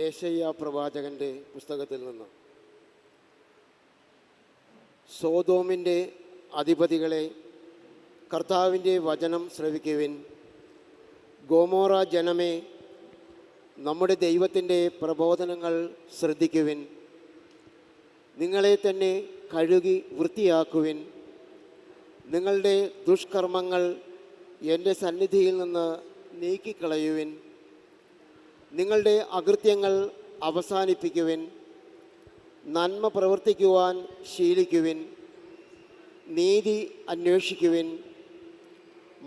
ഏശയ്യാ പ്രവാചകൻ്റെ പുസ്തകത്തിൽ നിന്ന്. സോദോമിൻ്റെ അധിപതികളെ, കർത്താവിൻ്റെ വചനം ശ്രവിക്കുവിൻ. ഗോമോറ ജനമേ, നമ്മുടെ ദൈവത്തിൻ്റെ പ്രബോധനങ്ങൾ ശ്രദ്ധിക്കുവിൻ. നിങ്ങളെ തന്നെ കഴുകി വൃത്തിയാക്കുവിൻ. നിങ്ങളുടെ ദുഷ്കർമ്മങ്ങൾ എൻ്റെ സന്നിധിയിൽ നിന്ന് നീക്കിക്കളയുവിൻ. നിങ്ങളുടെ അകൃത്യങ്ങൾ അവസാനിപ്പിക്കുവിൻ. നന്മ പ്രവർത്തിക്കുവാൻ ശീലിക്കുവിൻ. നീതി അന്വേഷിക്കുവിൻ.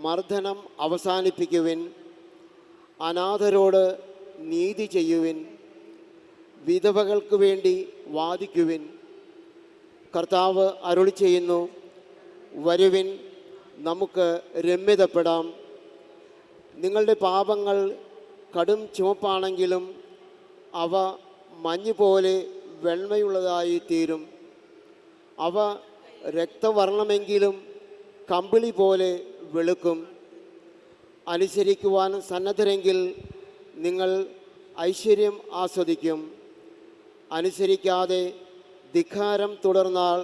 മർദ്ദനം അവസാനിപ്പിക്കുവിൻ. അനാഥരോട് നീതി ചെയ്യുവിൻ. വിധവകൾക്ക് വേണ്ടി വാദിക്കുവിൻ. കർത്താവ് അരുളി ചെയ്യുന്നു, വരുവിൻ, നമുക്ക് രമ്യതപ്പെടാം. നിങ്ങളുടെ പാപങ്ങൾ കടും ചുവപ്പാണെങ്കിലും അവ മഞ്ഞുപോലെ വെണ്മയുള്ളതായി തീരും. അവ രക്തവർണ്ണമെങ്കിലും കമ്പിളി പോലെ വെളുക്കും. അനുസരിക്കുവാൻ സന്നദ്ധരെങ്കിൽ നിങ്ങൾ ഐശ്വര്യം ആസ്വദിക്കും. അനുസരിക്കാതെ ധിക്കാരം തുടർന്നാൽ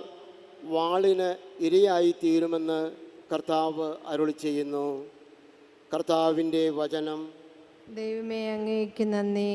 വാളിന് ഇരയായിത്തീരുമെന്ന് കർത്താവ് അരുളി ചെയ്യുന്നു. കർത്താവിൻ്റെ വചനം. ദൈവമേ, അങ്ങേക്ക് നന്ദി.